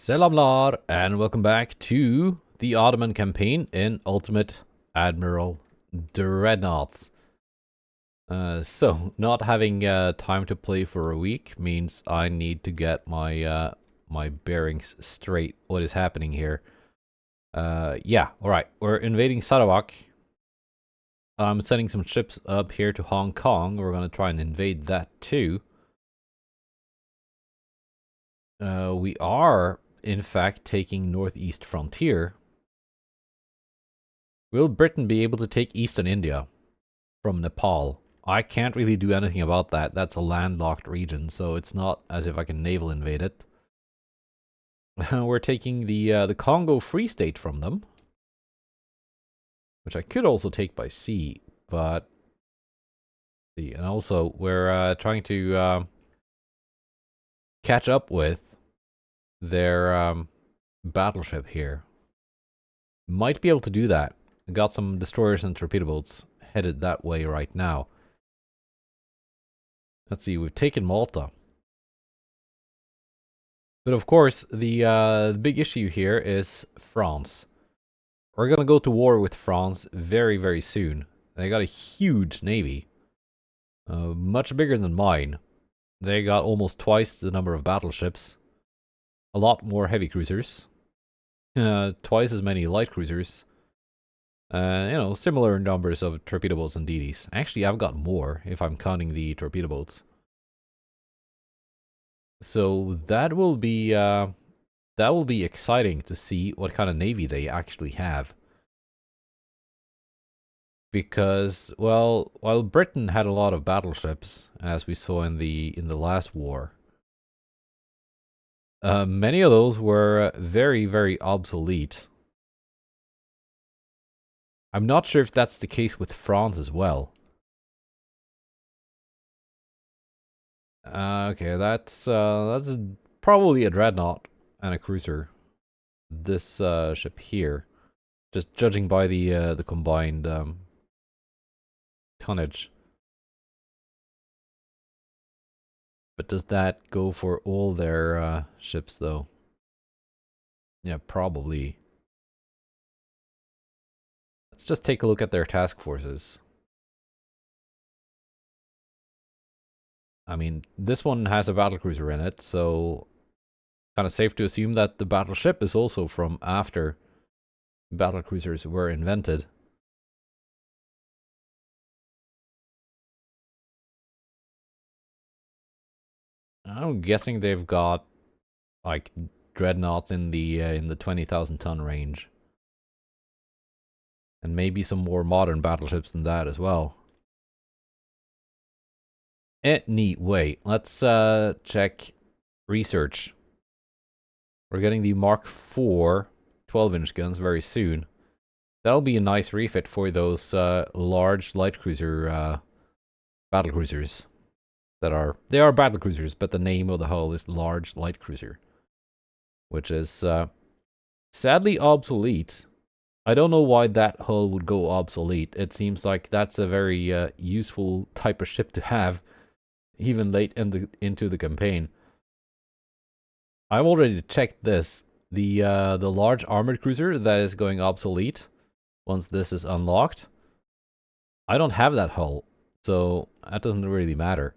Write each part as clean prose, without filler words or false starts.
Selamlar, and welcome back to the Ottoman campaign in Ultimate Admiral Dreadnoughts. So, not having time to play for a week means I need to get my my bearings straight. What is happening here? Yeah, alright, we're invading Sarawak. I'm sending some ships up here to Hong Kong. We're gonna try and invade that too. We are, in fact, taking Northeast Frontier. Will Britain be able to take Eastern India from Nepal? I can't really do anything about that. That's a landlocked region, so it's not as if I can naval invade it. We're taking the Congo Free State from them, which I could also take by sea, but see. And also we're trying to catch up with their battleship here. Might be able to do that. I got some destroyers and torpedo boats headed that way right now. Let's see, we've taken Malta. But of course, the big issue here is France. We're gonna go to war with France very, very soon. They got a huge navy. Much bigger than mine. They got almost twice the number of battleships. A lot more heavy cruisers. Twice as many light cruisers. Similar numbers of torpedo boats and DDs. Actually, I've got more if I'm counting the torpedo boats. So that will be exciting to see what kind of navy they actually have. Because, well, while Britain had a lot of battleships, as we saw in the last war, many of those were very, very obsolete. I'm not sure if that's the case with France as well. Okay, that's probably a dreadnought and a cruiser. This ship here, just judging by the combined tonnage. But does that go for all their ships though? Yeah, probably. Let's just take a look at their task forces. I mean, this one has a battlecruiser in it, so kind of safe to assume that the battleship is also from after battlecruisers were invented. I'm guessing they've got like dreadnoughts in the 20,000 ton range, and maybe some more modern battleships than that as well. Anyway, let's check research. We're getting the Mark IV 12-inch guns very soon. That'll be a nice refit for those large light cruiser battlecruisers. They are battlecruisers, but the name of the hull is large light cruiser, which is sadly obsolete. I don't know why that hull would go obsolete. It seems like that's a very useful type of ship to have, even late into the campaign. I've already checked this. The large armored cruiser that is going obsolete once this is unlocked. I don't have that hull, so that doesn't really matter.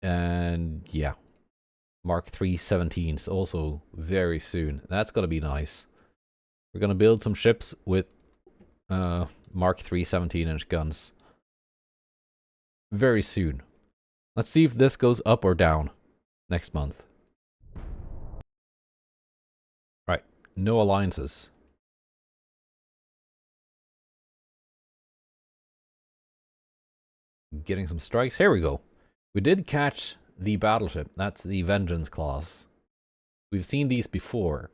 And yeah, Mark III 17s also very soon. That's gonna be nice. We're gonna build some ships with Mark III 17-inch guns very soon. Let's see if this goes up or down next month. Right, no alliances. Getting some strikes. Here we go. We did catch the battleship. That's the Vengeance class. We've seen these before.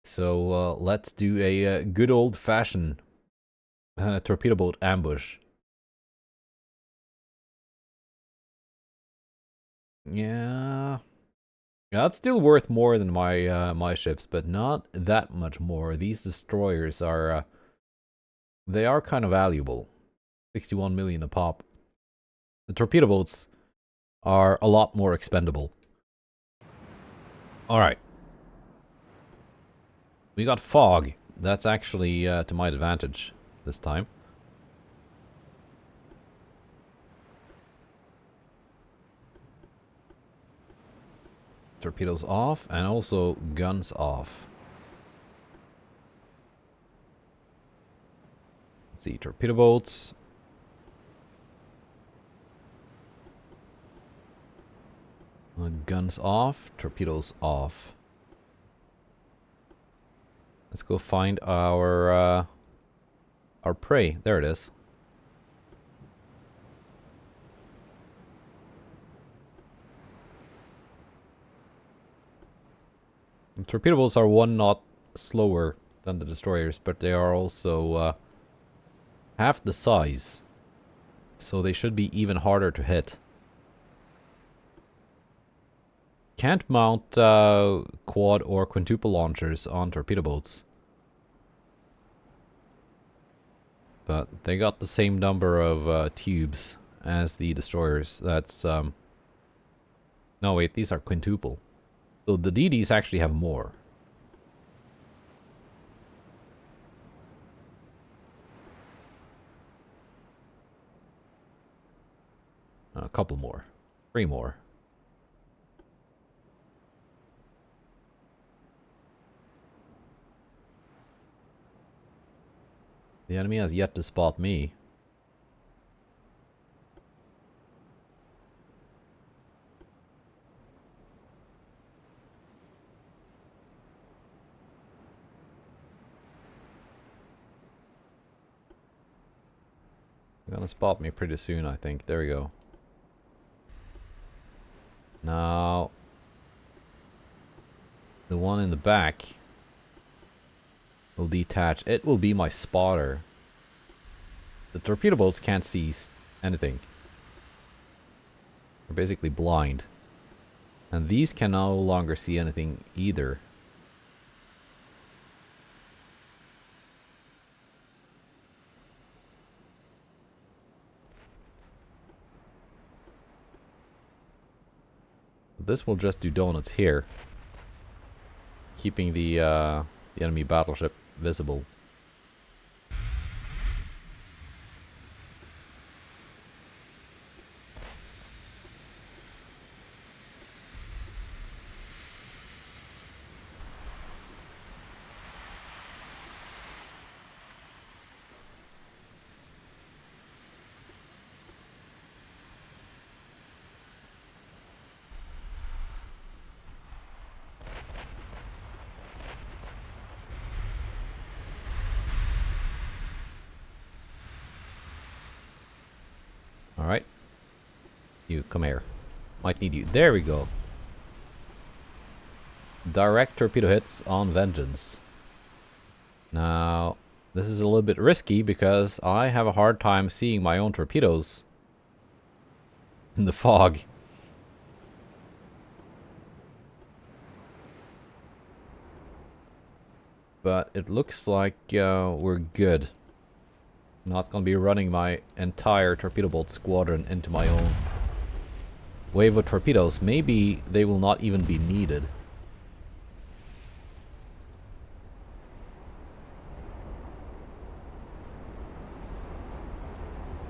So let's do a good old-fashioned torpedo boat ambush. Yeah, that's still worth more than my my ships, but not that much more. These destroyers are they are kind of valuable. 61 million a pop. The torpedo boats are a lot more expendable. Alright. We got fog. That's actually to my advantage this time. Torpedoes off, and also guns off. Let's see, torpedo boats. Guns off, torpedoes off. Let's go find our prey. There it is. And torpedo boats are 1 knot slower than the destroyers, but they are also half the size. So they should be even harder to hit. Can't mount quad or quintuple launchers on torpedo boats. But they got the same number of tubes as the destroyers. That's no wait, these are quintuple. So the DDs actually have more. A couple more. 3 more. The enemy has yet to spot me. They're gonna spot me pretty soon, I think. There we go. Now, the one in the back will detach. It will be my spotter. The torpedo boats can't see anything. They're basically blind. And these can no longer see anything either. This will just do donuts here, keeping the enemy battleship visible. Alright. You, come here. Might need you. There we go. Direct torpedo hits on Vengeance. Now, this is a little bit risky because I have a hard time seeing my own torpedoes in the fog. But it looks like we're good. Not gonna be running my entire torpedo boat squadron into my own wave of torpedoes. Maybe they will not even be needed.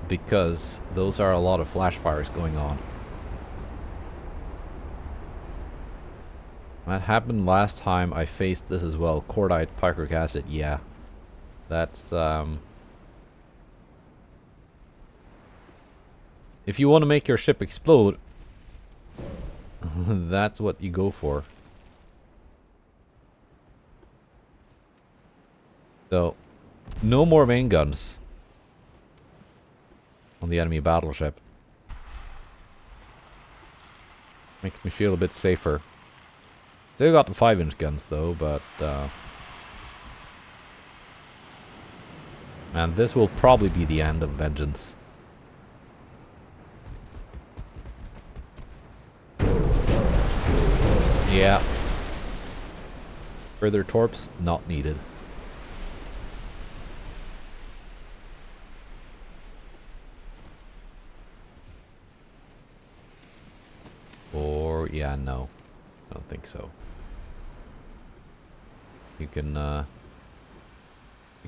Because those are a lot of flash fires going on. That happened last time I faced this as well. Cordite picoric acid, yeah. That's if you want to make your ship explode, that's what you go for. So, no more main guns on the enemy battleship. Makes me feel a bit safer. Still got the 5-inch guns though, but man, this will probably be the end of Vengeance. Yeah. Further torps, not needed. or yeah, no, I don't think so. You can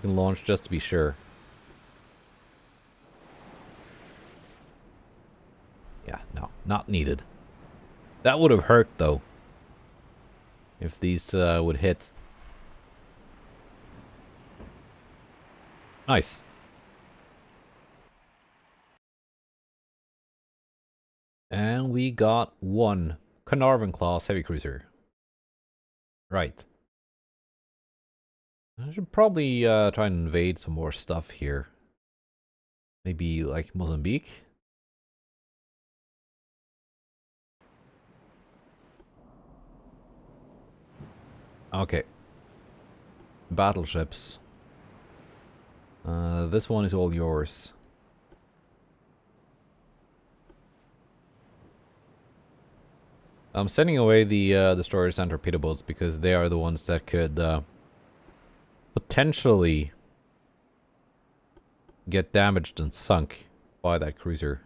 launch just to be sure. Yeah, no, not needed. That would have hurt though, if these would hit. Nice. And we got one Carnarvon class heavy cruiser. Right. I should probably try and invade some more stuff here. Maybe like Mozambique. Okay. Battleships. This one is all yours. I'm sending away the destroyers and torpedo boats because they are the ones that could potentially get damaged and sunk by that cruiser.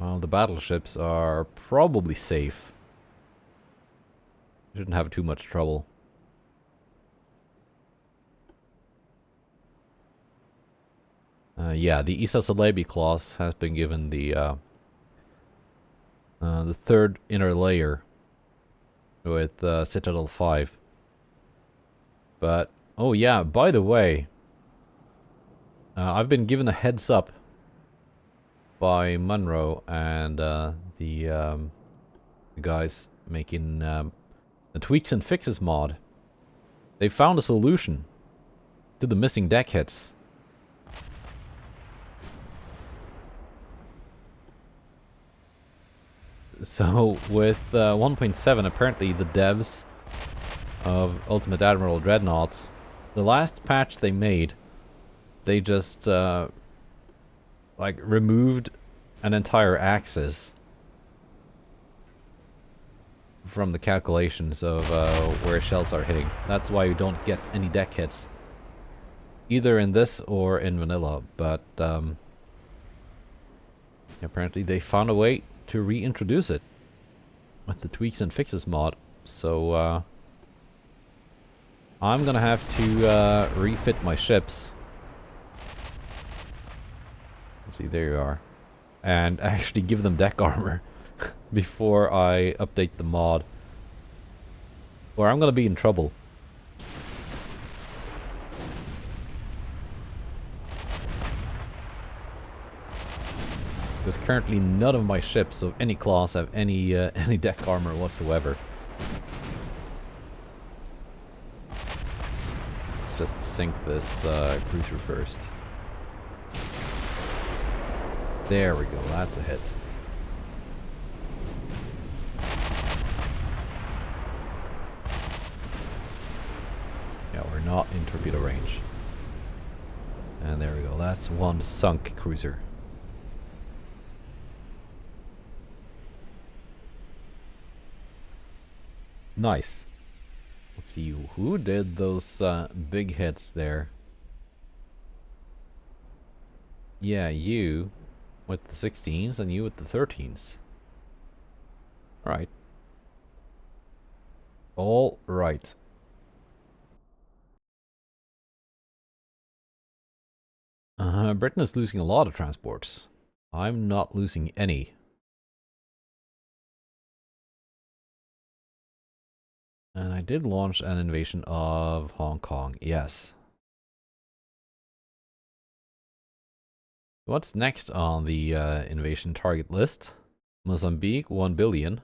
Well, the battleships are probably safe. Shouldn't have too much trouble. Yeah, the Isa Salebi class has been given the third inner layer with Citadel 5. But, oh yeah, by the way, I've been given a heads up by Munro and the guys making the Tweaks and Fixes mod. They found a solution to the missing deck hits. So with 1.7, apparently the devs of Ultimate Admiral Dreadnoughts, the last patch they made, they just like removed an entire axis from the calculations of where shells are hitting. That's why you don't get any deck hits, either in this or in vanilla. But apparently they found a way to reintroduce it with the Tweaks and Fixes mod. So I'm gonna have to refit my ships. See, there you are. And actually give them deck armor before I update the mod, or I'm gonna be in trouble. Because currently none of my ships of any class have any any deck armor whatsoever. Let's just sink this cruiser first. There we go, that's a hit. Yeah, we're not in torpedo range. And there we go, that's one sunk cruiser. Nice. Let's see, who did those big hits there? Yeah, you with the 16s and you with the 13s. Alright. All right. Britain is losing a lot of transports. I'm not losing any. And I did launch an invasion of Hong Kong, yes. What's next on the invasion target list? Mozambique, 1 billion.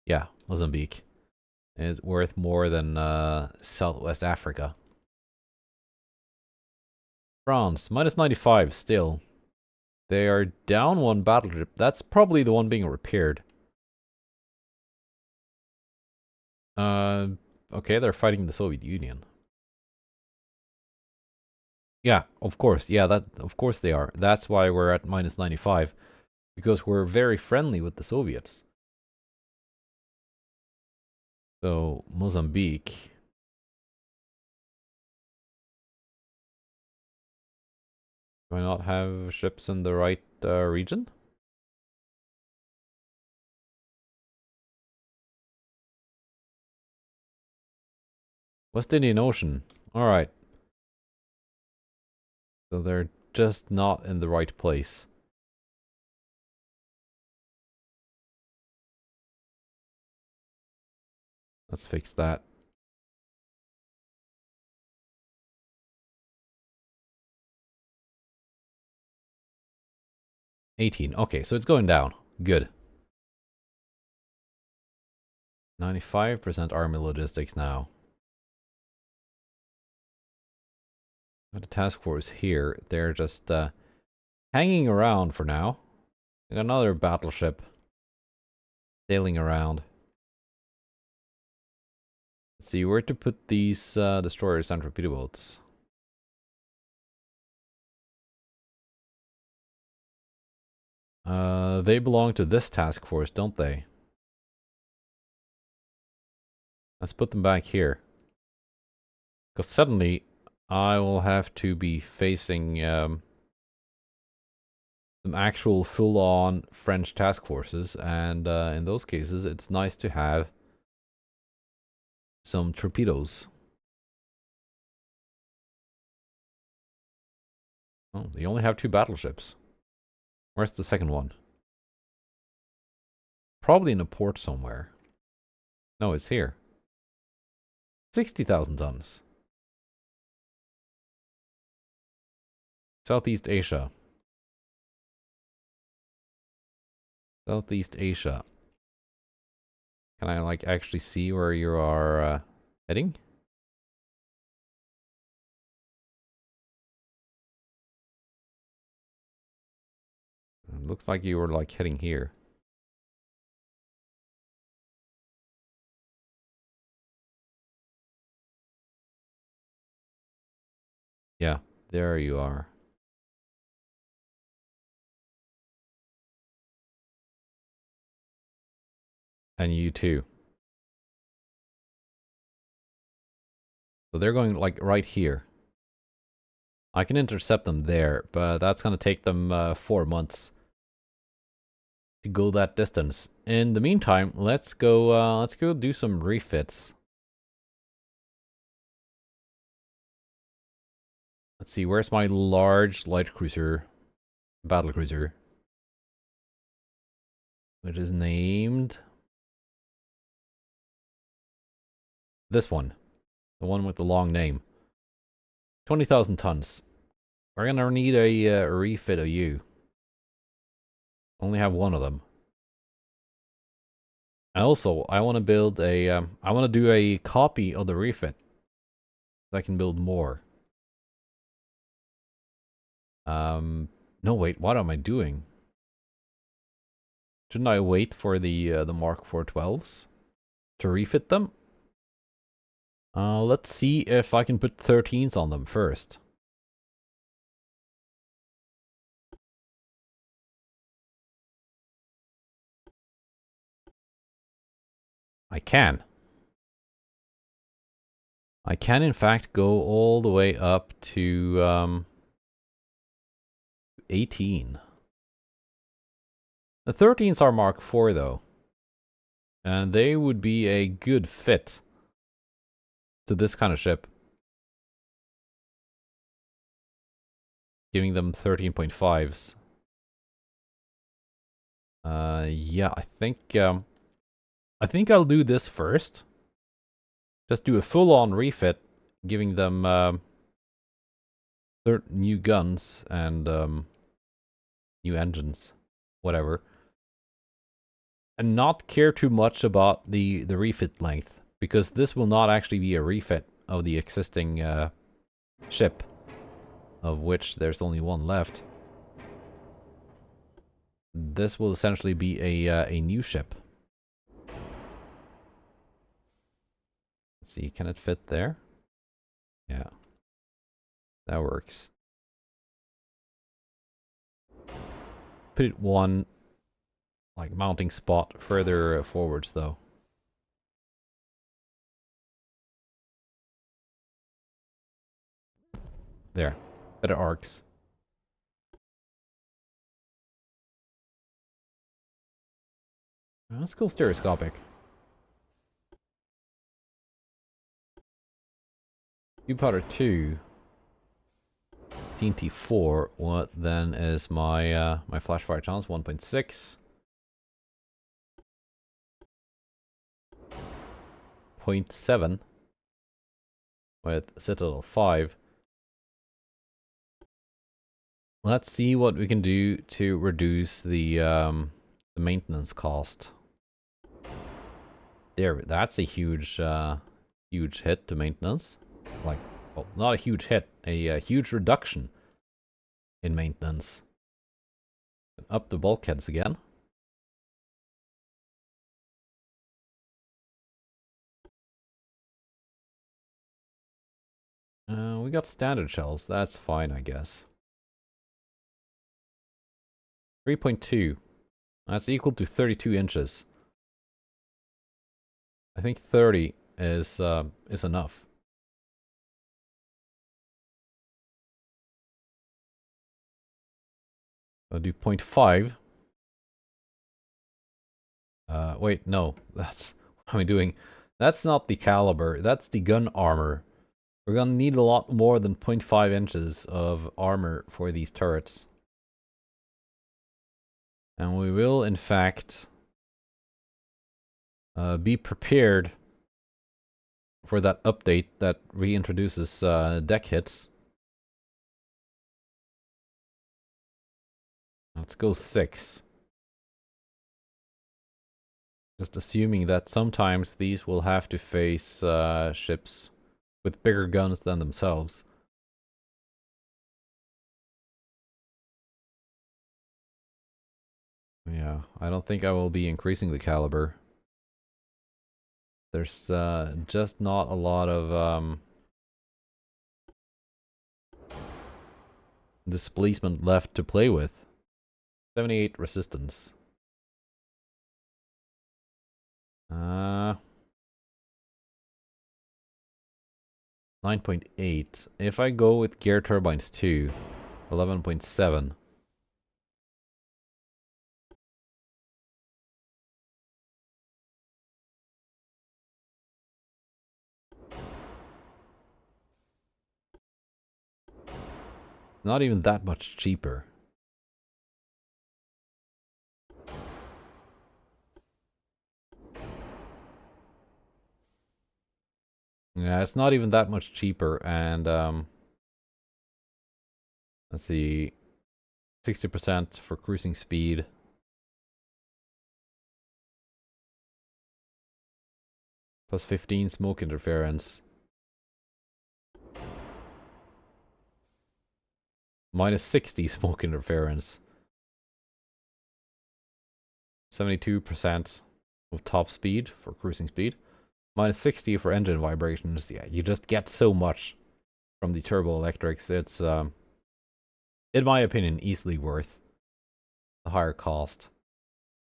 Yeah, Mozambique. It's worth more than Southwest Africa. France, minus 95 still. They are down one battleship. That's probably the one being repaired. Okay, they're fighting the Soviet Union. Yeah, of course. Yeah, of course they are. That's why we're at minus 95. Because we're very friendly with the Soviets. So, Mozambique. Do I not have ships in the right region? West Indian Ocean. Alright. So they're just not in the right place. Let's fix that. $18. Okay, so it's going down. Good. 95% army logistics now. Got a task force here. They're just hanging around for now. Got another battleship sailing around. Let's see where to put these destroyers and torpedo boats. They belong to this task force, don't they? Let's put them back here. Because suddenly, I will have to be facing some actual full-on French task forces, and in those cases, it's nice to have some torpedoes. Oh, they only have 2 battleships. Where's the second one? Probably in a port somewhere. No, it's here. 60,000 tons. Southeast Asia. Southeast Asia. Can I, like, actually see where you are heading? It looks like you were, like, heading here. Yeah, there you are. And you too. So they're going, like, right here. I can intercept them there, but that's gonna take them 4 months to go that distance. In the meantime, let's go do some refits. Let's see, where's my large light cruiser, battlecruiser, which is named this one, the one with the long name. 20,000 tons. We're gonna need a refit of you. Only have one of them. And also, I want to build a, I want to do a copy of the refit. So I can build more. No wait, what am I doing? Shouldn't I wait for the Mark 412s to refit them? Let's see if I can put 13s on them first. I can. I can in fact go all the way up to 18. The 13s are Mark 4 though. And they would be a good fit to this kind of ship. Giving them 13.5s. Yeah, I think I'll do this first. Just do a full-on refit, giving them new guns and new engines, whatever, and not care too much about the refit length, because this will not actually be a refit of the existing ship, of which there's only one left. This will essentially be a new ship. Let's see, can it fit there? Yeah, that works. Put it one, like, mounting spot further forwards, though. There. Better arcs. Let's go stereoscopic. Cube powder 2. TNT 4. What then is my my flash fire chance? 1.6. 0.7 with Citadel 5. Let's see what we can do to reduce the maintenance cost. There, that's a huge huge hit to maintenance. Like, well, not a huge hit, a huge reduction in maintenance. Up the bulkheads again. We got standard shells. That's fine, I guess. 3.2. That's equal to 32 inches. I think 30 is enough. I'll do 0.5. Wait, no. That's what am I doing? That's not the caliber. That's the gun armor. We're gonna need a lot more than 0.5 inches of armor for these turrets. And we will, in fact, be prepared for that update that reintroduces deck hits. Let's go 6. Just assuming that sometimes these will have to face ships with bigger guns than themselves. Yeah, I don't think I will be increasing the caliber. There's just not a lot of displacement left to play with. 78 resistance. 9.8. If I go with gear turbines too, 11.7. Not even that much cheaper. Yeah, it's not even that much cheaper, and let's see, 60% for cruising speed. Plus 15 smoke interference. Minus 60 smoke interference. 72% of top speed for cruising speed. Minus 60 for engine vibrations. Yeah, you just get so much from the turbo electrics. It's, in my opinion, easily worth the higher cost.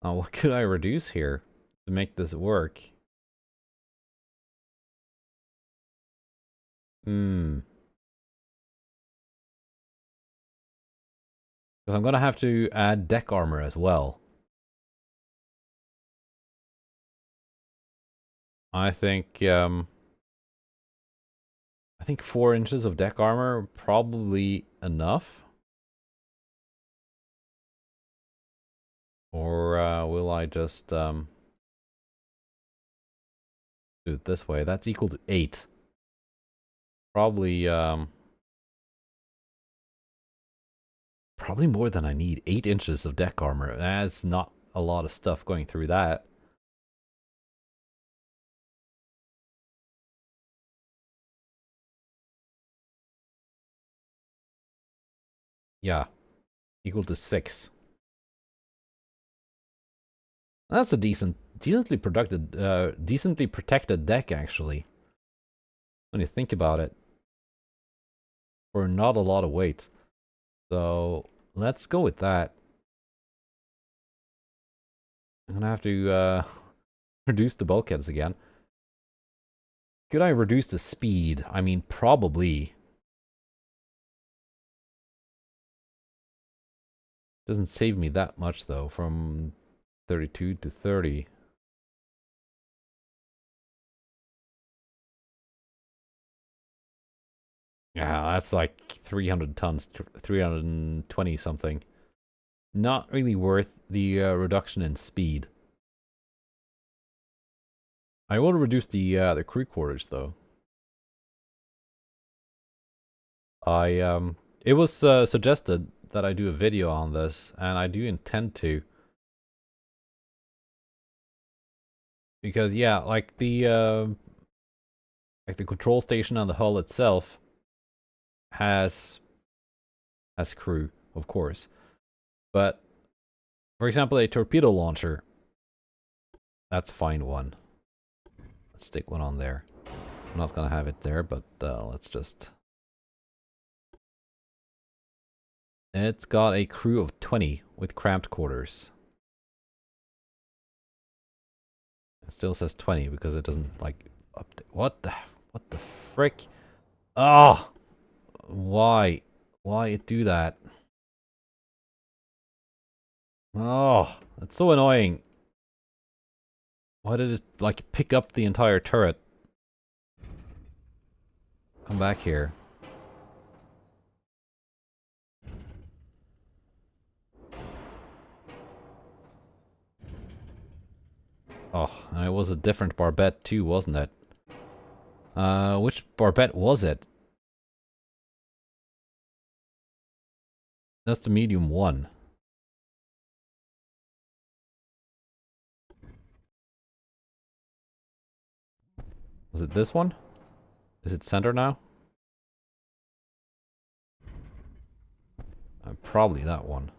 Now, what could I reduce here to make this work? Because I'm gonna have to add deck armor as well. I think 4 inches of deck armor probably enough. Or will I just do it this way? That's equal to 8. Probably probably more than I need. 8 inches of deck armor. That's not a lot of stuff going through that. Yeah, equal to 6. That's a decently protected deck, actually. When you think about it, for not a lot of weight. So let's go with that. I'm gonna have to reduce the bulkheads again. Could I reduce the speed? I mean, probably. Doesn't save me that much though, from 32 to 30. Yeah, that's like 300 tons, 320 something. Not really worth the reduction in speed. I will reduce the crew quarters though. It was suggested that I do a video on this, and I do intend to. Because yeah, like the control station on the hull itself has crew, of course. But for example, a torpedo launcher, that's a fine one. Let's stick one on there. I'm not gonna have it there, but let's just. It's got a crew of 20 with cramped quarters. It still says 20 because it doesn't like update. What the frick? Oh, why it do that? Oh, that's so annoying. Why did it like pick up the entire turret? Come back here. Oh, and it was a different barbette too, wasn't it? Which barbette was it? That's the medium one. Was it this one? Is it center now? Probably that one.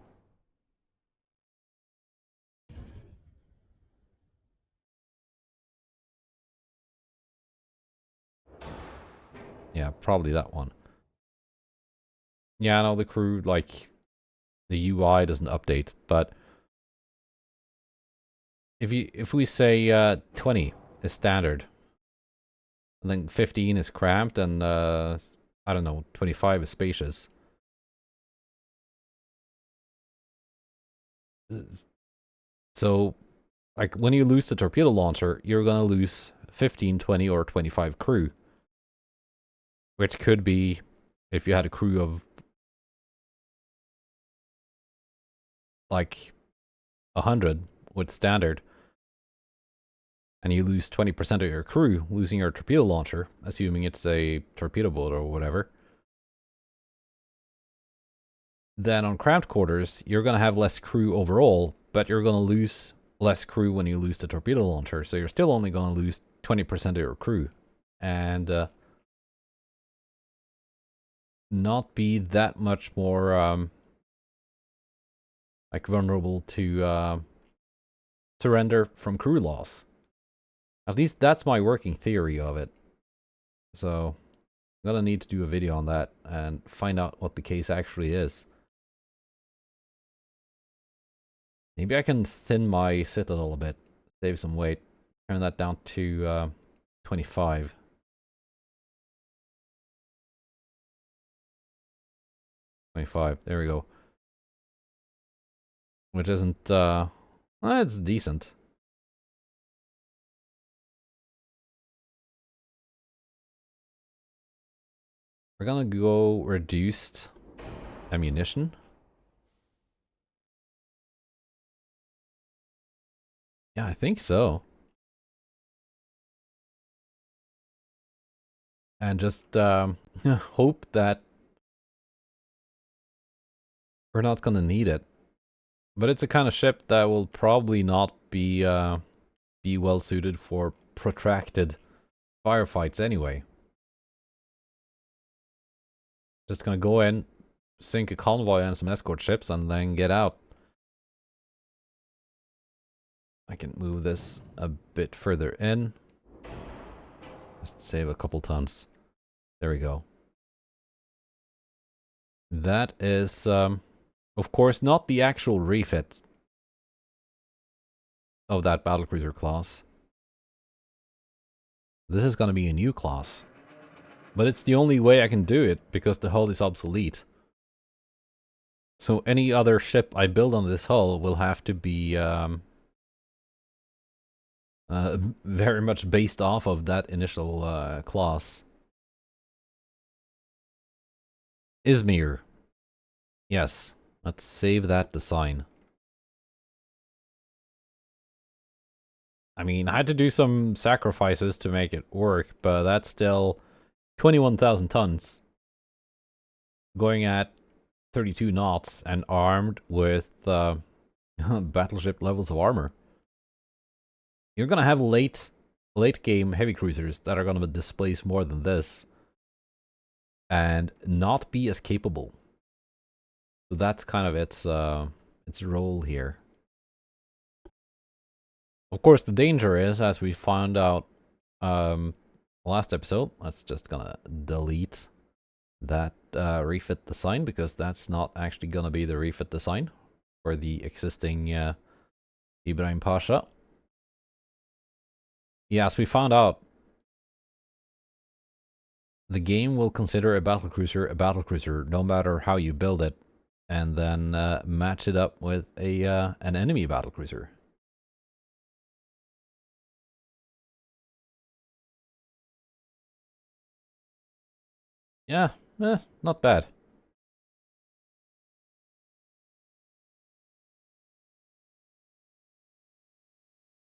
Yeah, probably that one. Yeah, I know the crew, like, the UI doesn't update, but if we say 20 is standard, and then 15 is cramped, and I don't know, 25 is spacious. So, like, when you lose the torpedo launcher, you're gonna lose 15, 20, or 25 crew. Which could be, if you had a crew of, like, 100 with standard, and you lose 20% of your crew, losing your torpedo launcher, assuming it's a torpedo boat or whatever, then on cramped quarters, you're gonna have less crew overall, but you're gonna lose less crew when you lose the torpedo launcher, so you're still only gonna lose 20% of your crew. And not be that much more, like, vulnerable to surrender from crew loss. At least that's my working theory of it. So, I'm gonna need to do a video on that and find out what the case actually is. Maybe I can thin my sit a little bit, save some weight, turn that down to 25. 25, there we go. Which isn't, well, it's decent. We're gonna go reduced ammunition. Yeah, I think so. And just hope that we're not gonna need it. But it's a kind of ship that will probably not be well suited for protracted firefights anyway. Just gonna go in, sink a convoy and some escort ships, and then get out. I can move this a bit further in. Just save a couple tons. There we go. That is, of course, not the actual refit of that battlecruiser class. This is gonna be a new class. But it's the only way I can do it, because the hull is obsolete. So any other ship I build on this hull will have to be very much based off of that initial class. Izmir. Yes. Let's save that design. I mean, I had to do some sacrifices to make it work, but that's still 21,000 tons. Going at 32 knots and armed with battleship levels of armor. You're gonna have late game heavy cruisers that are gonna displace more than this and not be as capable. So that's kind of its role here. Of course, the danger is, as we found out last episode, that's just gonna delete that refit design because that's not actually gonna be the refit design for the existing Ibrahim Pasha. Yes, we found out the game will consider a battlecruiser no matter how you build it, and then match it up with a an enemy battlecruiser. Yeah, not bad.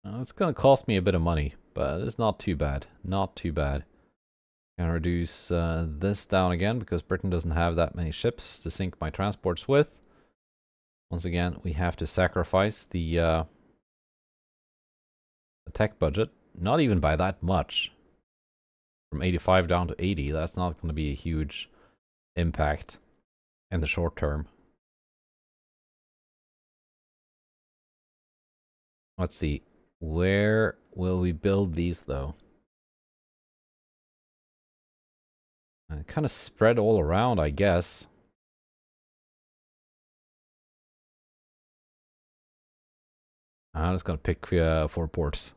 It's gonna cost me a bit of money, but it's not too bad. Not too bad. Gonna reduce this down again because Britain doesn't have that many ships to sink my transports with. Once again, we have to sacrifice the tech budget. Not even by that much. From 85 down to 80, that's not going to be a huge impact in the short term. Let's see. Where will we build these, though? Kind of spread all around, I guess. I'm just going to pick 4 ports.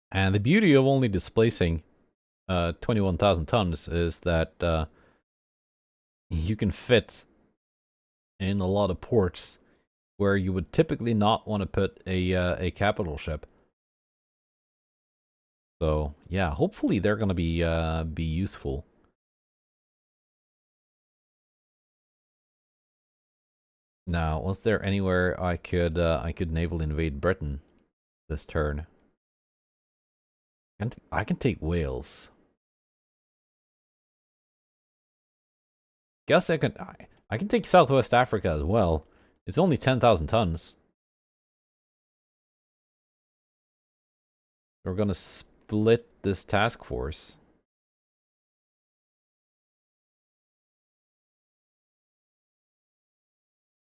And the beauty of only displacing 21,000 tons is that you can fit in a lot of ports where you would typically not want to put a capital ship. So yeah, hopefully they're gonna be useful. Now, was there anywhere I could naval invade Britain this turn? I can take Wales. Guess I can take Southwest Africa as well. It's only 10,000 tons. We're gonna split this task force.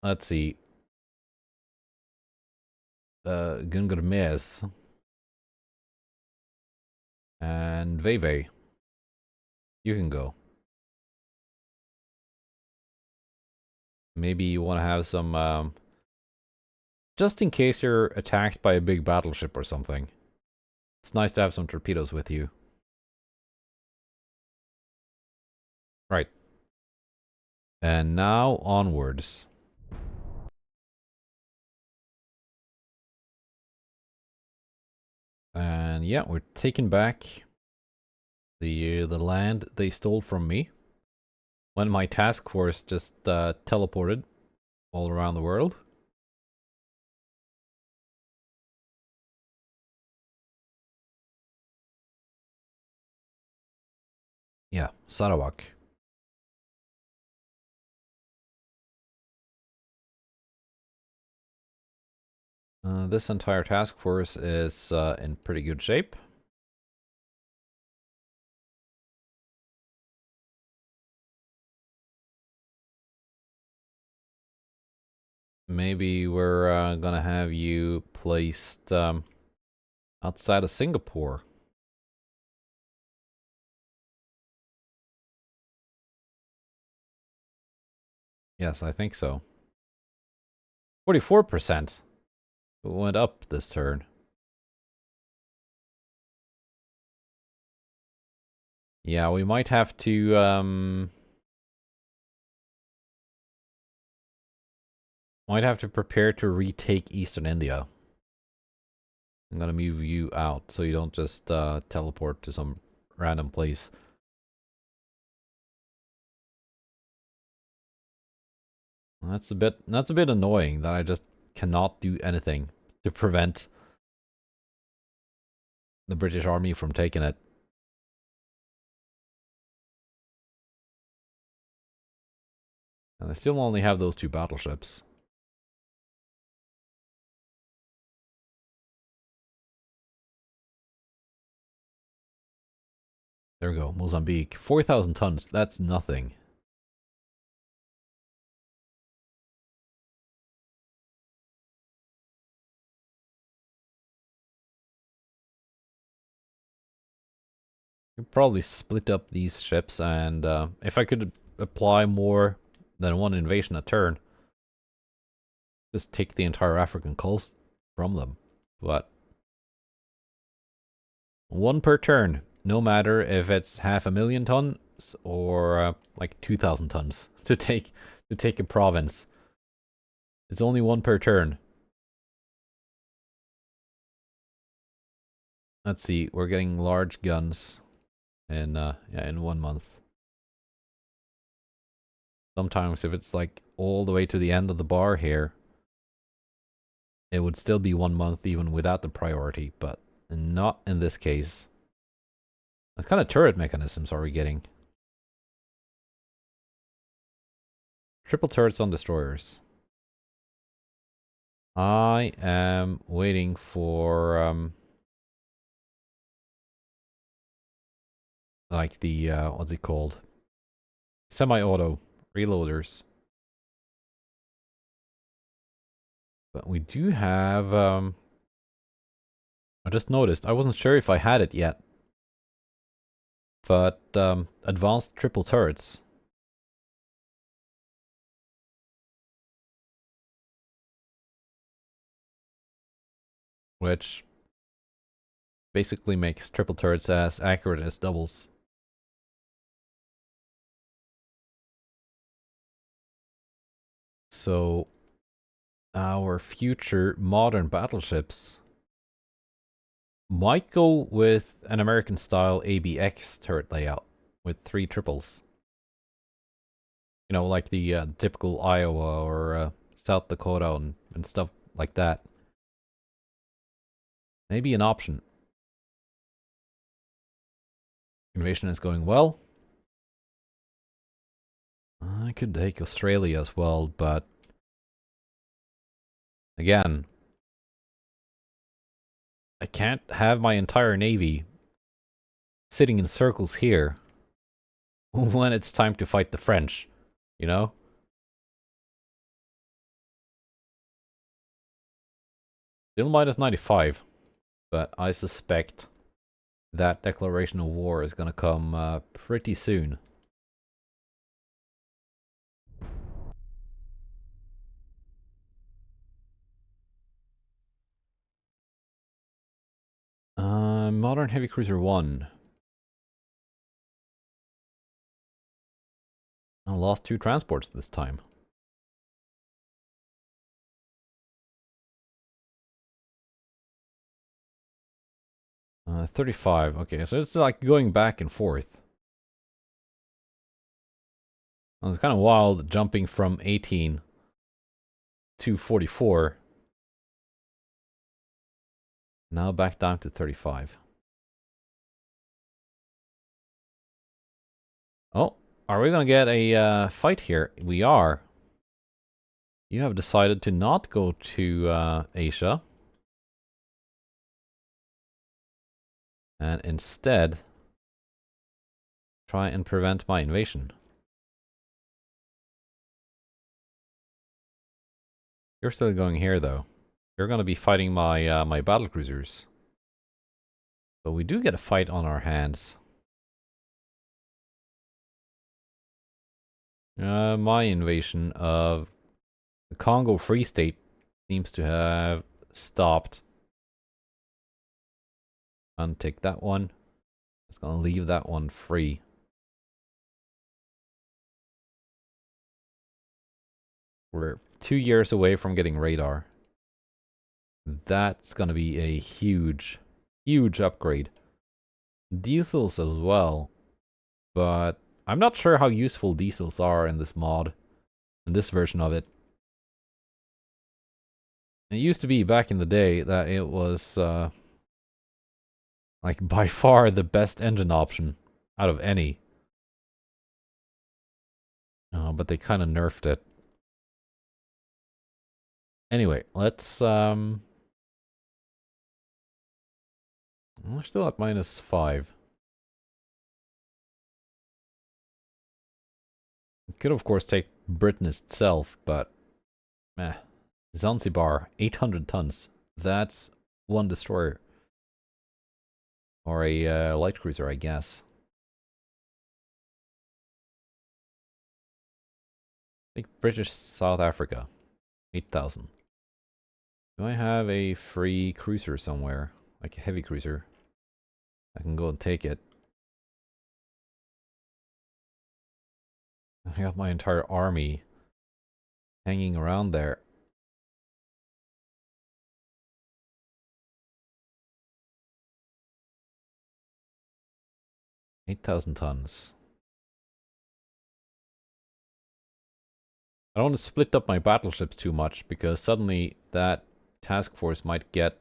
Let's see. Gungrmes and Veve. You can go. Maybe you want to have some just in case you're attacked by a big battleship or something. It's nice to have some torpedoes with you. Right. And now onwards. And yeah, we're taking back the land they stole from me when my task force just teleported all around the world. Yeah, Sarawak. This entire task force is in pretty good shape. Maybe we're gonna have you placed outside of Singapore. Yes, I think so. 44%. It went up this turn. Yeah, we might have to Might have to prepare to retake Eastern India. I'm gonna move you out so you don't just teleport to some random place. That's a bit annoying that I just cannot do anything to prevent the British Army from taking it. And I still only have those 2 battleships. There we go, Mozambique. 4,000 tons, that's nothing. Could probably split up these ships, and if I could apply more than 1 invasion a turn, just take the entire African coast from them. But 1 per turn, no matter if it's 500,000 tons or like 2,000 tons to take a province. It's only 1 per turn. Let's see, we're getting large guns in 1 month. Sometimes if it's like all the way to the end of the bar here, it would still be 1 month even without the priority, but not in this case. What kind of turret mechanisms are we getting? Triple turrets on destroyers. I am waiting for like the what's it called? Semi-auto reloaders. But we do have I just noticed, I wasn't sure if I had it yet. But advanced triple turrets. Which basically makes triple turrets as accurate as doubles. So our future modern battleships might go with an American style ABX turret layout with 3 triples. You know, like the typical Iowa or South Dakota and stuff like that. Maybe an option. Invasion is going well. I could take Australia as well, but again, I can't have my entire navy sitting in circles here when it's time to fight the French, you know? Still minus 95, but I suspect that declaration of war is gonna come pretty soon. Modern Heavy Cruiser 1. I lost 2 transports this time. 35, okay, so it's like going back and forth. It's kind of wild jumping from 18 to 44. Now back down to 35. Oh, are we gonna get a fight here? We are. You have decided to not go to Asia. And instead, try and prevent my invasion. You're still going here, though. You're gonna be fighting my my battlecruisers. But we do get a fight on our hands. My invasion of the Congo Free State seems to have stopped. Untick that one. It's gonna leave that one free. We're 2 years away from getting radar. That's gonna be a huge, huge upgrade. Diesels as well, but I'm not sure how useful diesels are in this mod, in this version of it. It used to be back in the day that it was like by far the best engine option out of any. But they kind of nerfed it. Anyway, let's we're still at -5. Could of course take Britain itself, but meh. Zanzibar, 800 tons. That's one destroyer. Or a light cruiser, I guess. Take British South Africa, 8,000. Do I have a free cruiser somewhere? Like a heavy cruiser? I can go and take it. I got my entire army hanging around there. $8,000 tons. I don't want to split up my battleships too much, because suddenly that task force might get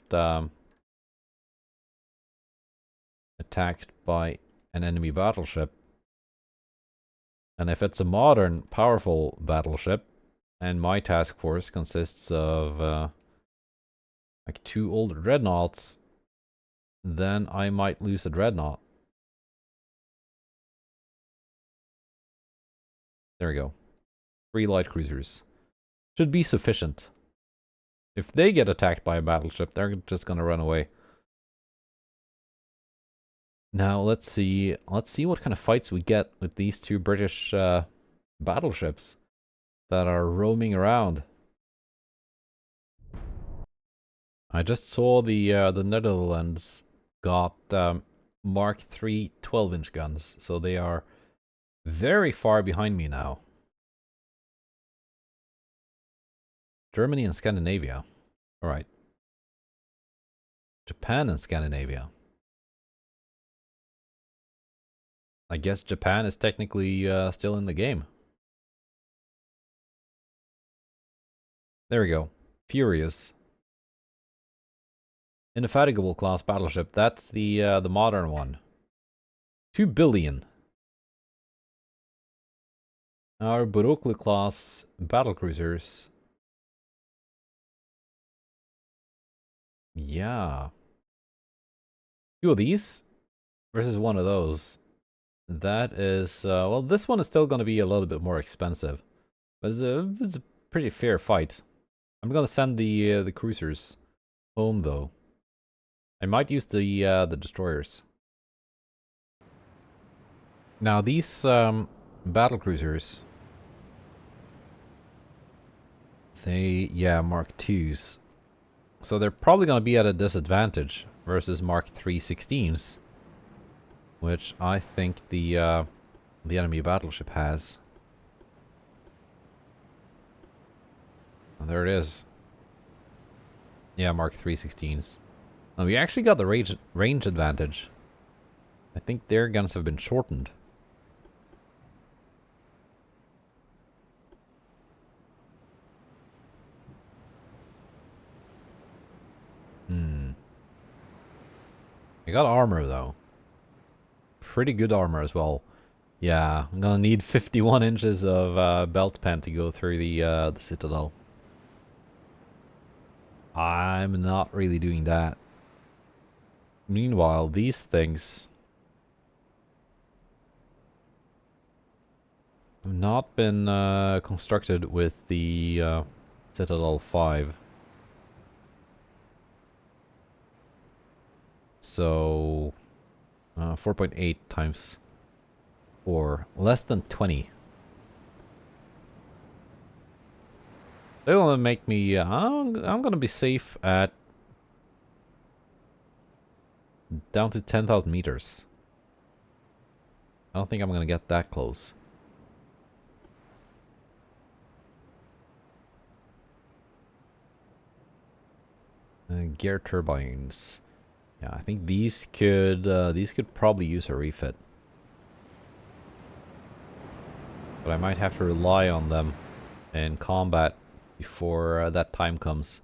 attacked by an enemy battleship. And if it's a modern, powerful battleship, and my task force consists of like 2 older dreadnoughts, then I might lose a dreadnought. There we go. 3 light cruisers. Should be sufficient. If they get attacked by a battleship, they're just gonna run away. Now let's see what kind of fights we get with these 2 British battleships that are roaming around. I just saw the Netherlands got Mark III 12-inch guns, so they are very far behind me now. Germany and Scandinavia. Alright. Japan and Scandinavia. I guess Japan is technically still in the game. There we go. Furious. Indefatigable class battleship. That's the modern one. 2 billion. Our Buroklu class battlecruisers. Yeah. 2 of these versus 1 of those. That is, well, this one is still going to be a little bit more expensive. But it's a pretty fair fight. I'm going to send the cruisers home, though. I might use the destroyers. Now, these battlecruisers, yeah, Mark IIs. So they're probably going to be at a disadvantage versus Mark III 16s, which I think the enemy battleship has. Oh, there it is. Yeah, Mark III 16s. Oh, we actually got the range advantage. I think their guns have been shortened. I got armor, though. Pretty good armor as well. Yeah, I'm gonna need 51 inches of belt pen to go through the citadel. I'm not really doing that. Meanwhile, these things have not been constructed with the Citadel 5. So 4.8 times 4, less than 20. They're gonna make me. I'm gonna be safe at down to 10,000 meters. I don't think I'm gonna get that close. Gear turbines. Yeah, I think these could probably use a refit. But I might have to rely on them in combat before that time comes.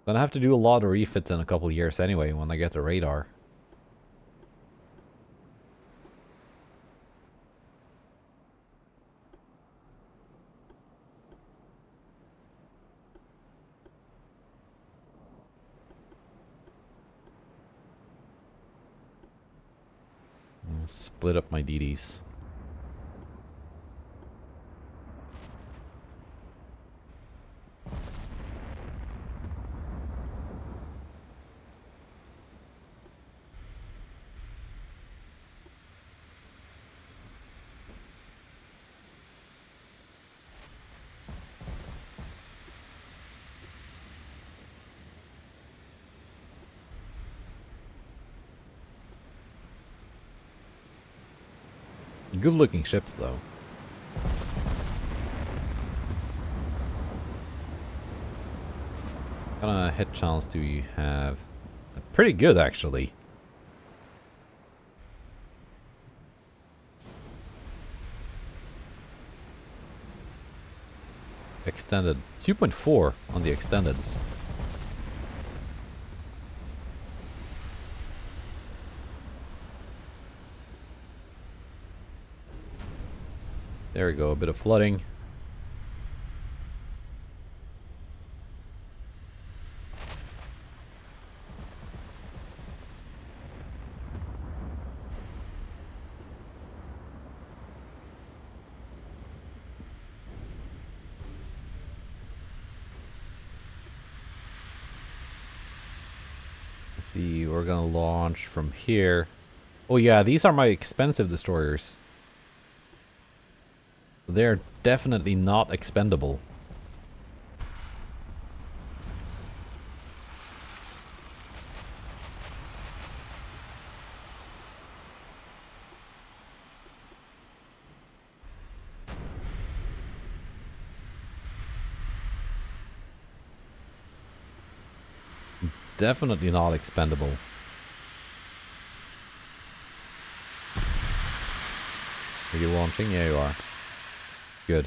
Gonna have to do a lot of refits in a couple of years anyway when I get the radar. I'll split up my DDs. Good looking ships though. What kind of hit chance do you have? Pretty good actually. Extended. 2.4 on the extendeds. There we go, a bit of flooding. Let's see, we're gonna launch from here. Oh yeah, these are my expensive destroyers. They're definitely not expendable. Definitely not expendable. Are you launching? Yeah, you are. Good.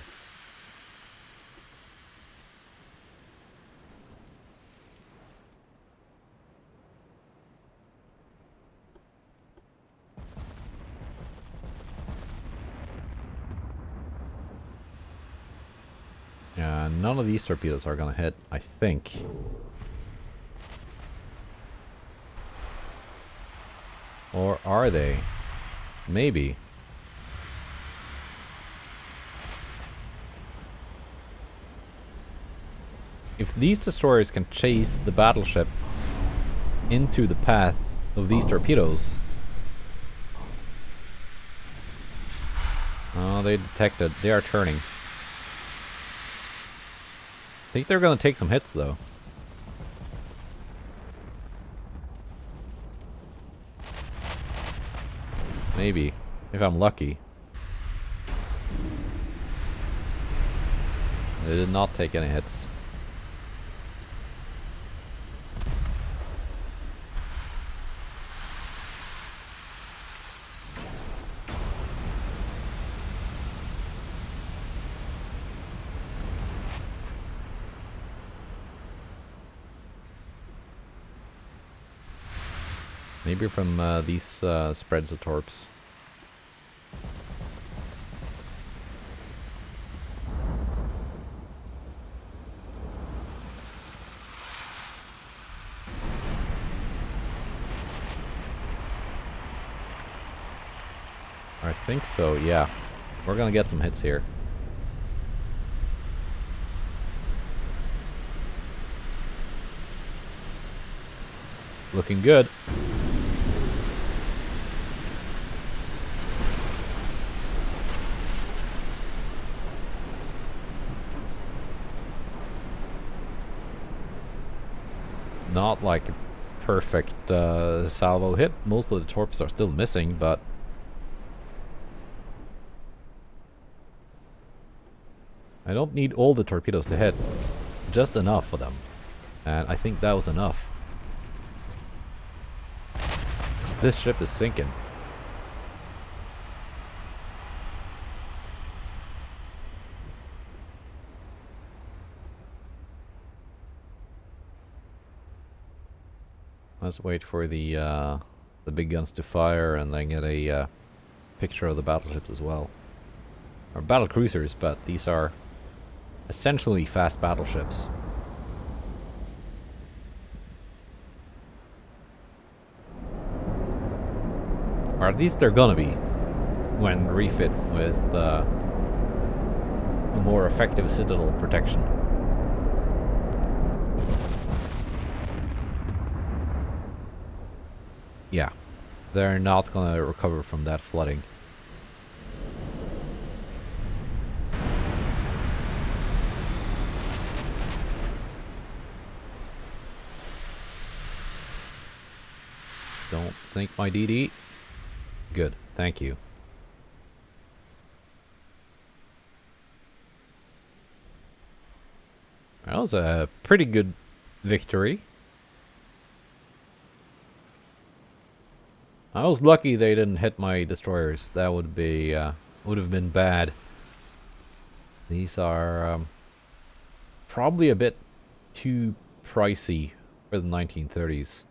Yeah, none of these torpedoes are gonna hit, I think. Or are they? Maybe. If these destroyers can chase the battleship into the path of these torpedoes... Oh, they detected. They are turning. I think they're gonna take some hits, though. Maybe. If I'm lucky. They did not take any hits. Maybe from these spreads of torps. I think so, yeah. We're gonna get some hits here. Looking good. Not like a perfect salvo hit. Most of the torps are still missing, but... I don't need all the torpedoes to hit. just enough for them. And I think that was enough. 'Cause this ship is sinking. Let's wait for the big guns to fire and then get a picture of the battleships as well. Or battlecruisers, but these are essentially fast battleships. Or at least they're gonna be when refit with a more effective citadel protection. Yeah, they're not gonna recover from that flooding. Don't sink my DD. Good, thank you. That was a pretty good victory. I was lucky they didn't hit my destroyers. That would be would have been bad. These are probably a bit too pricey for the 1930s.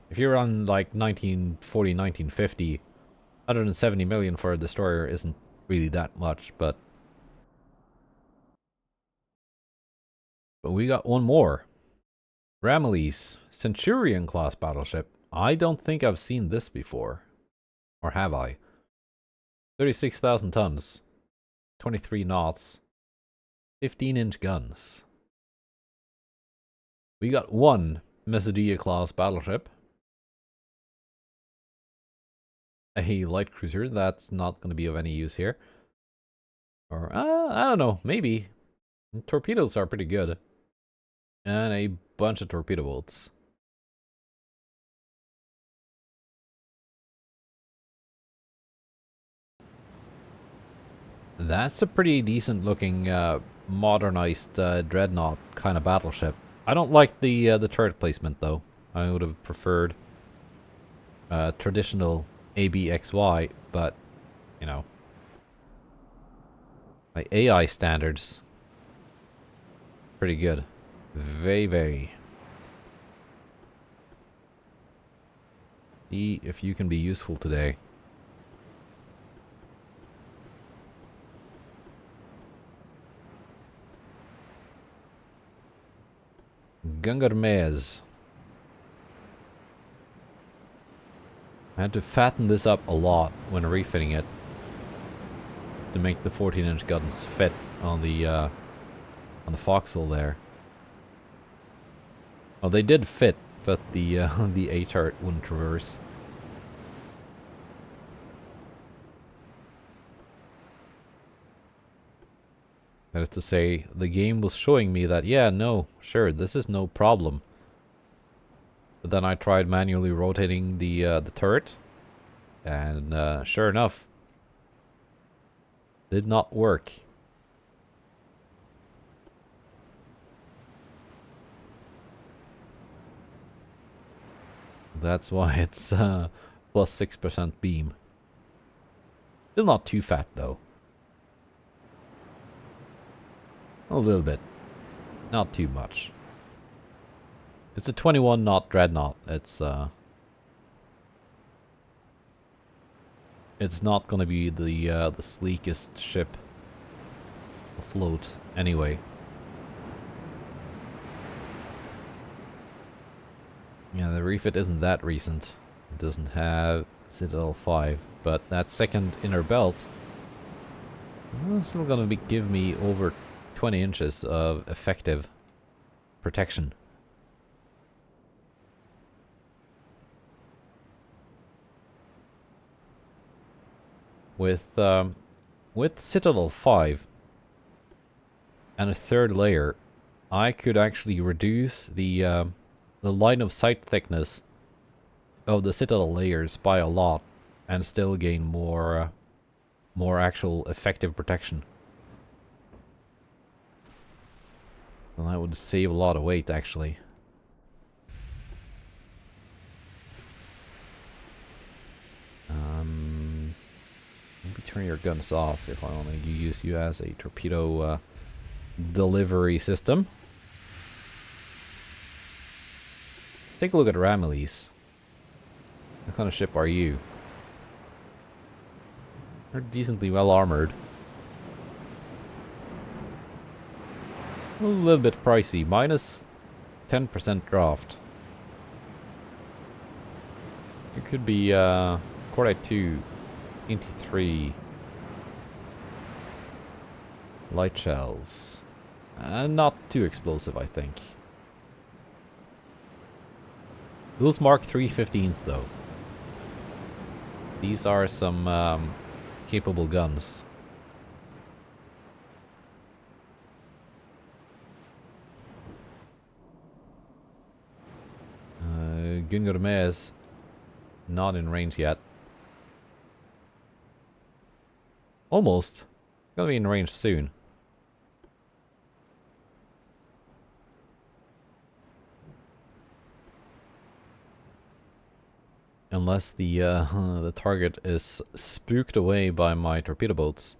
If you're on like 1940, 1950, 170 million for a destroyer isn't really that much, but we got one more. Ramillies Centurion class battleship. I don't think I've seen this before. Or have I? 36,000 tons. 23 knots. 15-inch guns. We got one Messedia class battleship. A light cruiser. That's not going to be of any use here. Or, I don't know. Maybe. Torpedoes are pretty good. And a bunch of torpedo boats. That's a pretty decent looking modernized dreadnought kind of battleship. I don't like the turret placement though. I would have preferred traditional ABXY, but you know, by AI standards, pretty good. Very, very. See if you can be useful today. Gungarmez. I had to fatten this up a lot when refitting it to make the 14-inch guns fit on the forecastle there. Well, they did fit, but the the A turret wouldn't traverse. That is to say, the game was showing me that, yeah, no, sure, this is no problem. But then I tried manually rotating the turret, and sure enough, did not work. That's why it's plus 6% beam. Still not too fat though. A little bit. Not too much. It's a 21 knot dreadnought. It's not gonna be the sleekest ship afloat anyway. Yeah, the refit isn't that recent. It doesn't have Citadel 5, but that second inner belt still gonna give me over 20 inches of effective protection. With Citadel 5 and a third layer, I could actually reduce the line of sight thickness of the Citadel layers by a lot and still gain more actual effective protection. Well, that would save a lot of weight, actually. Maybe turn your guns off if I want to use you as a torpedo delivery system. Take a look at Ramillies. What kind of ship are you? They're decently well armored. A little bit pricey. Minus 10% draft. It could be Cordite 2, 23 light shells. Not too explosive, I think. Those Mark 315s, though. These are some capable guns. Gungo de Mez, not in range yet. Almost. Gonna be in range soon. Unless the the target is spooked away by my torpedo boats.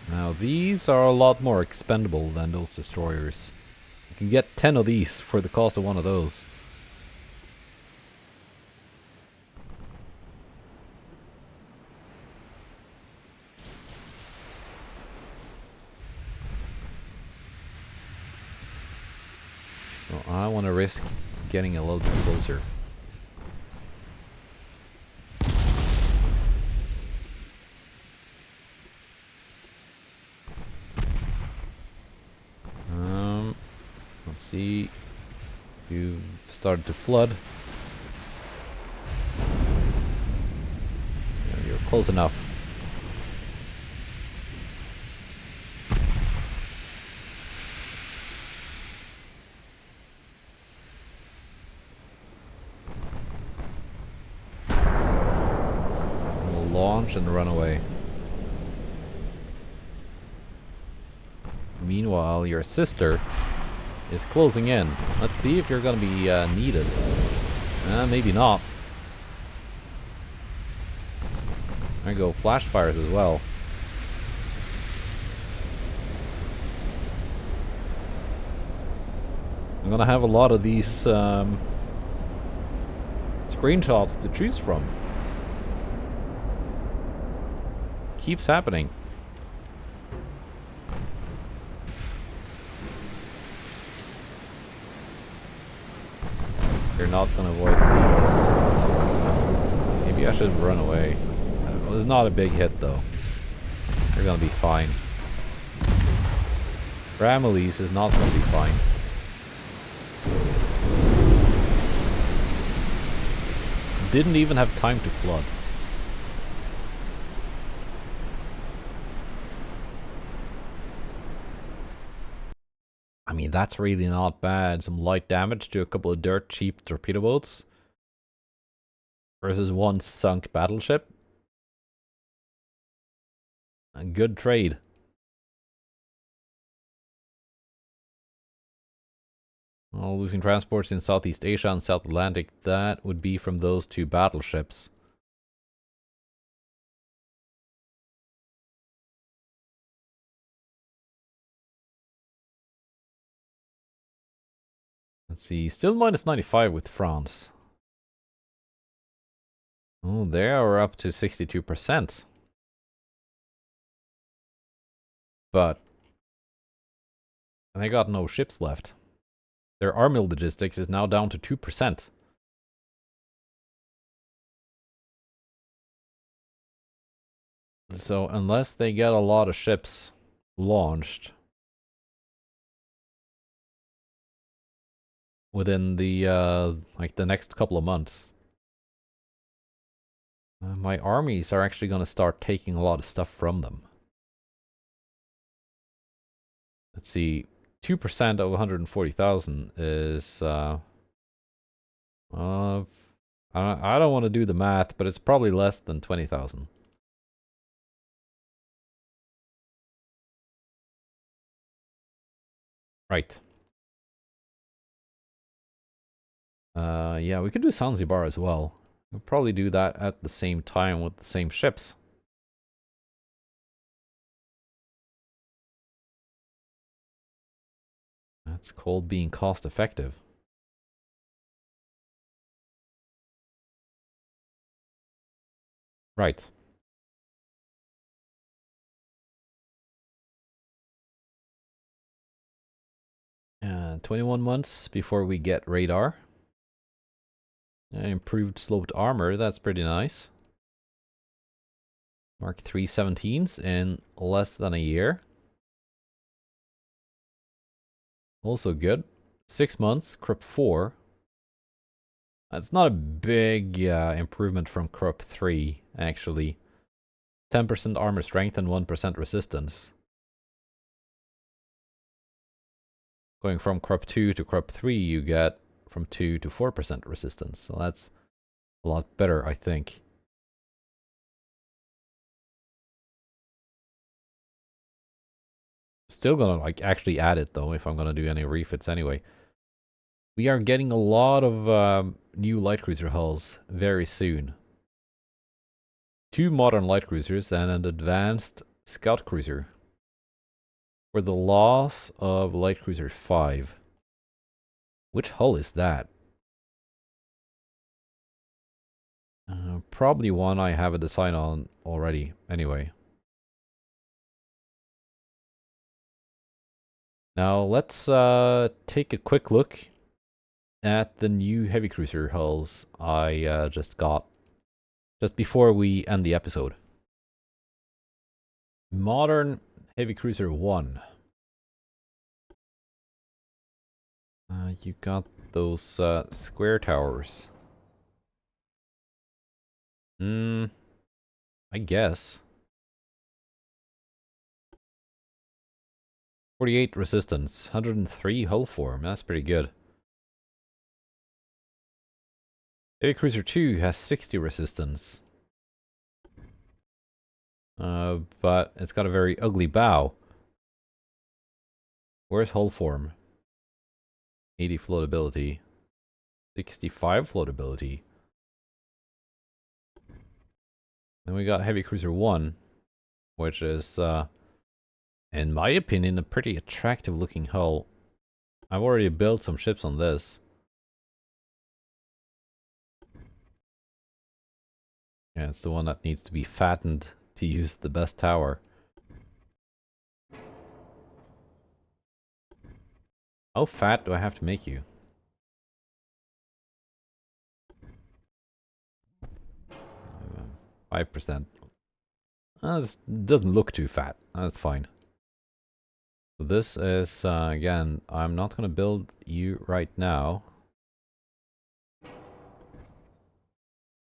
Now these are a lot more expendable than those destroyers. You can get 10 of these for the cost of one of those. So I want to risk getting a little bit closer. Let's see. You've started to flood. Yeah, you're close enough. We'll launch and run away. Meanwhile, your sister is closing in. Let's see if you're gonna be needed. Maybe not. There you go, flash fires as well. I'm gonna have a lot of these screenshots to choose from. Keeps happening. You're not gonna avoid these. Maybe I should run away. It was not a big hit though. You're gonna be fine. Ramillies is not gonna be fine. Didn't even have time to flood. I mean, that's really not bad. Some light damage to a couple of dirt cheap torpedo boats. Versus one sunk battleship. A good trade. Well, losing transports in Southeast Asia and South Atlantic, that would be from those two battleships. Let's see, still minus 95 with France. Oh, they are up to 62%. But they got no ships left. Their army logistics is now down to 2%. So unless they get a lot of ships launched within the like the next couple of months, my armies are actually going to start taking a lot of stuff from them. Let's see. 2% of 140,000 is I don't want to do the math, but it's probably less than 20,000. Right. Yeah, we could do Zanzibar as well. We'll probably do that at the same time with the same ships. That's called being cost effective. Right. And 21 months before we get radar. Improved sloped armor, that's pretty nice. Mark 3 17s in less than a year. Also good. 6 months, Krupp 4. That's not a big improvement from Krupp 3, actually. 10% armor strength and 1% resistance. Going from Krupp 2 to Krupp 3, you get from 2 to 4% resistance. So that's a lot better, I think. Still gonna like actually add it though if I'm gonna do any refits anyway. We are getting a lot of new light cruiser hulls very soon. 2 modern light cruisers and an advanced scout cruiser. For the loss of light cruiser 5. Which hull is that? Probably one I have a design on already, anyway. Now let's take a quick look at the new heavy cruiser hulls I just got. Just before we end the episode. Modern heavy cruiser 1. You got those square towers. I guess. 48 resistance, 103 hull form. That's pretty good. Heavy Cruiser 2 has 60 resistance. But it's got a very ugly bow. Where's hull form? 80 floatability. 65 floatability. Then we got Heavy Cruiser 1, which is, in my opinion, a pretty attractive looking hull. I've already built some ships on this. Yeah, it's the one that needs to be fattened to use the best tower. How fat do I have to make you? 5%. This doesn't look too fat. That's fine. So this is, again, I'm not going to build you right now.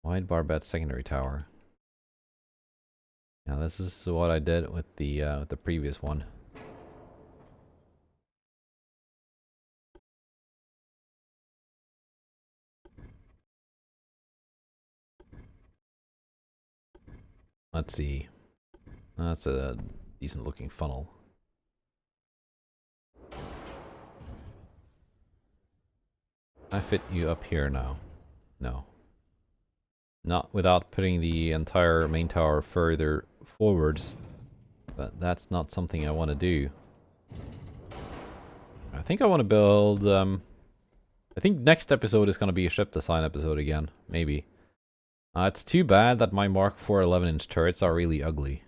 Wide barbette secondary tower. Now this is what I did with the previous one. Let's see. That's a decent looking funnel. I fit you up here now. No. Not without putting the entire main tower further forwards. But that's not something I want to do. I think I want to build... I think next episode is going to be a ship design episode again. Maybe. It's too bad that my Mark IV 11-inch turrets are really ugly.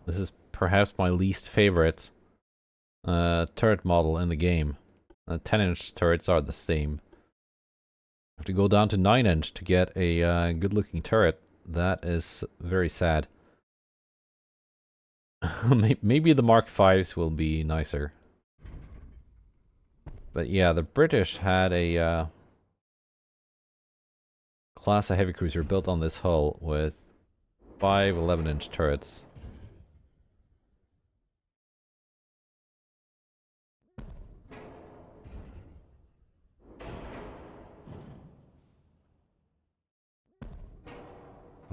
This is perhaps my least favorite turret model in the game. 10-inch turrets are the same. I have to go down to 9-inch to get a good-looking turret. That is very sad. Maybe the Mark Vs will be nicer. But yeah, the British had a class A heavy cruiser built on this hull with 5 11-inch turrets.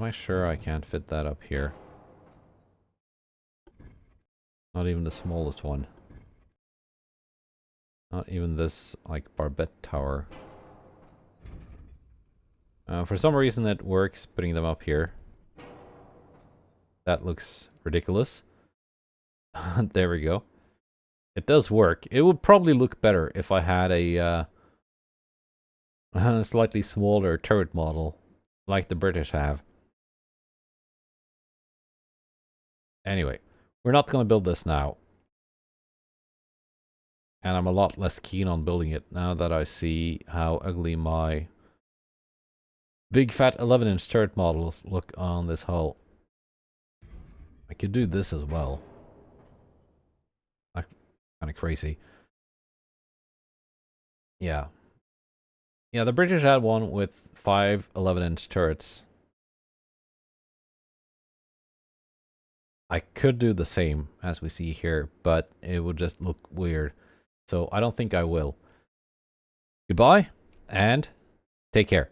I sure I can't fit that up here? Not even the smallest one. Not even this, like, barbette tower. For some reason it works putting them up here. That looks ridiculous. There we go. It does work. It would probably look better if I had a slightly smaller turret model, like the British have. Anyway, we're not going to build this now. And I'm a lot less keen on building it now that I see how ugly my big fat 11-inch turret models look on this hull. I could do this as well. Kind of crazy. Yeah. Yeah, the British had one with 5 11-inch turrets. I could do the same as we see here, but it would just look weird. So I don't think I will. Goodbye, and take care.